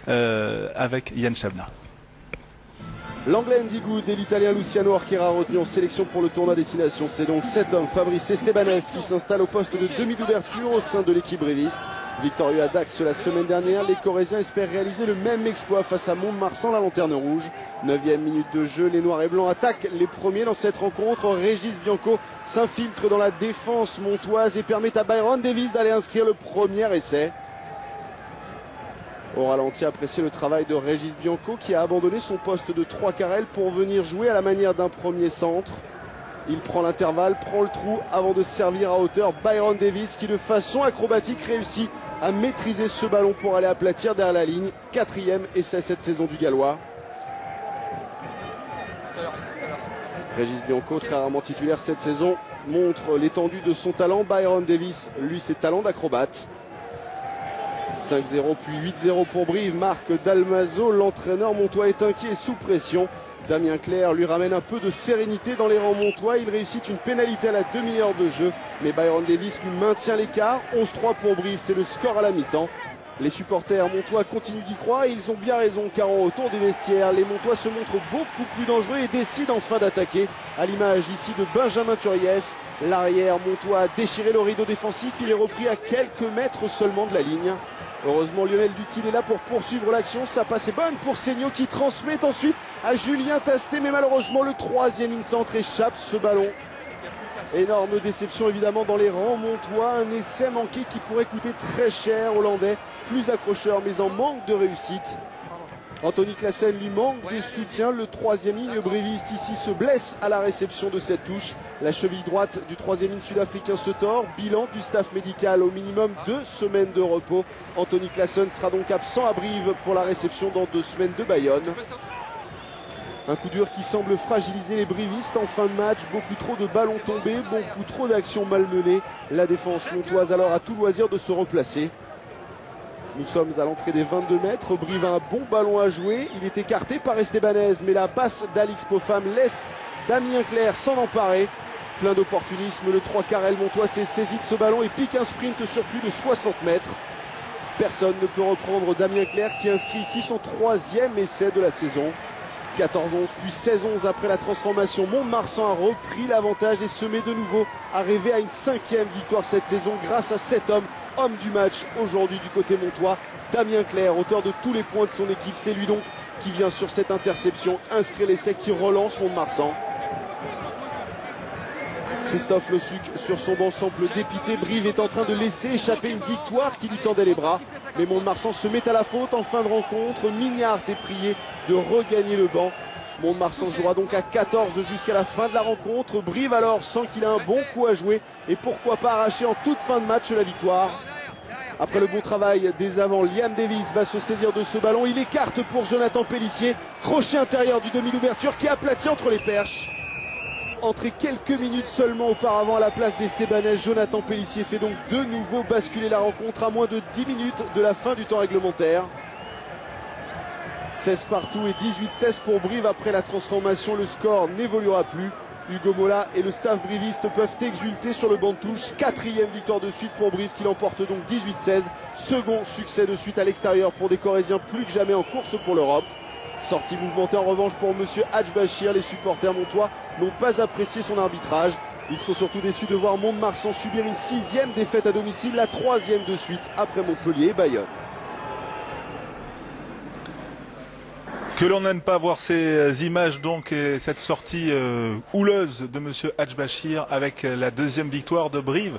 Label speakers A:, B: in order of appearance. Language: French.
A: avec Yann Chabna.
B: L'anglais Andy Good et l'italien Luciano Arquera retenus en sélection pour le tournoi Destination. C'est donc cet homme, Fabrice Estebanez, qui s'installe au poste de demi d'ouverture au sein de l'équipe bréviste. Victorieux à Dax la semaine dernière, les Corésiens espèrent réaliser le même exploit face à Mont-de-Marsan, la lanterne rouge. 9e minute de jeu, les Noirs et Blancs attaquent les premiers dans cette rencontre. Régis Bianco s'infiltre dans la défense montoise et permet à Byron Davis d'aller inscrire le premier essai. Au ralenti, apprécier le travail de Régis Bianco qui a abandonné son poste de 3 carrels pour venir jouer à la manière d'un premier centre. Il prend l'intervalle, prend le trou avant de servir à hauteur. Byron Davis qui de façon acrobatique réussit à maîtriser ce ballon pour aller aplatir derrière la ligne. 4e essai cette saison du Gallois. Régis Bianco, très rarement titulaire cette saison, montre l'étendue de son talent. Byron Davis, lui, ses talents d'acrobate. 5-0 puis 8-0 pour Brive, Marc Dalmazo, l'entraîneur montois est inquiet et sous pression. Damien Clerc lui ramène un peu de sérénité dans les rangs montois, il réussit une pénalité à la demi-heure de jeu, mais Byron Davis lui maintient l'écart. 11-3 pour Brive, c'est le score à la mi-temps. Les supporters montois continuent d'y croire et ils ont bien raison, car en retour des vestiaires, les montois se montrent beaucoup plus dangereux et décident enfin d'attaquer, à l'image ici de Benjamin Turiès. L'arrière montois a déchiré le rideau défensif, il est repris à quelques mètres seulement de la ligne. Heureusement, Lionel Dutil est là pour poursuivre l'action. Sa passe est bonne pour Seigno qui transmet ensuite à Julien Tastet. Mais malheureusement, le 3e in-centre échappe ce ballon. Énorme déception évidemment dans les rangs montois. Un essai manqué qui pourrait coûter très cher Hollandais. Plus accrocheur mais en manque de réussite. Anthony Classen lui manque de soutien. Le 3e ligne bréviste ici se blesse à la réception de cette touche. La cheville droite du 3e ligne sud-africain se tord. Bilan du staff médical, au minimum 2 semaines de repos. Anthony Classen sera donc absent à Brive pour la réception dans 2 semaines de Bayonne. Un coup dur qui semble fragiliser les brivistes en fin de match. Beaucoup trop de ballons tombés, beaucoup trop d'actions malmenées. La défense montoise alors a tout loisir de se replacer. Nous sommes à l'entrée des 22 mètres. Brive a un bon ballon à jouer. Il est écarté par Estebanez, mais la passe d'Alix Pofam laisse Damien Clerc s'en emparer. Plein d'opportunisme, le 3 carrel montois s'est saisi de ce ballon et pique un sprint sur plus de 60 mètres. Personne ne peut reprendre Damien Clerc qui inscrit ici son 3e essai de la saison. 14-11 puis 16-11 après la transformation. Mont-de-Marsan a repris l'avantage et se met de nouveau à rêver à une 5e victoire cette saison grâce à cet homme du match aujourd'hui du côté montois. Damien Clerc, auteur de tous les points de son équipe. C'est lui donc qui vient sur cette interception inscrire l'essai qui relance Mont-de-Marsan. Christophe Lossuc sur son banc semble dépité. Brive est en train de laisser échapper une victoire qui lui tendait les bras. Mais Mont-de-Marsan se met à la faute en fin de rencontre. Mignard est prié de regagner le banc. Mont-de-Marsan jouera donc à 14 jusqu'à la fin de la rencontre. Brive alors sent qu'il a un bon coup à jouer et pourquoi pas arracher en toute fin de match la victoire. Après le bon travail des avants, Liam Davis va se saisir de ce ballon. Il écarte pour Jonathan Pellissier. Crochet intérieur du demi d'ouverture qui aplatit entre les perches. Entré quelques minutes seulement auparavant à la place d'Estebanez, Jonathan Pellissier fait donc de nouveau basculer la rencontre à moins de 10 minutes de la fin du temps réglementaire. 16 partout et 18-16 pour Brive après la transformation. Le score n'évoluera plus. Hugo Mola et le staff briviste peuvent exulter sur le banc de touche. 4e victoire de suite pour Brive qui l'emporte donc 18-16. Second succès de suite à l'extérieur pour des Corésiens plus que jamais en course pour l'Europe. Sortie mouvementée en revanche pour monsieur Hadj Bachir. Les supporters montois n'ont pas apprécié son arbitrage. Ils sont surtout déçus de voir Mont-de-Marsan subir une 6e défaite à domicile, la 3e de suite après Montpellier et Bayonne.
A: Que l'on n'aime pas voir ces images donc et cette sortie houleuse de monsieur Hadj Bachir avec la 2e victoire de Brive.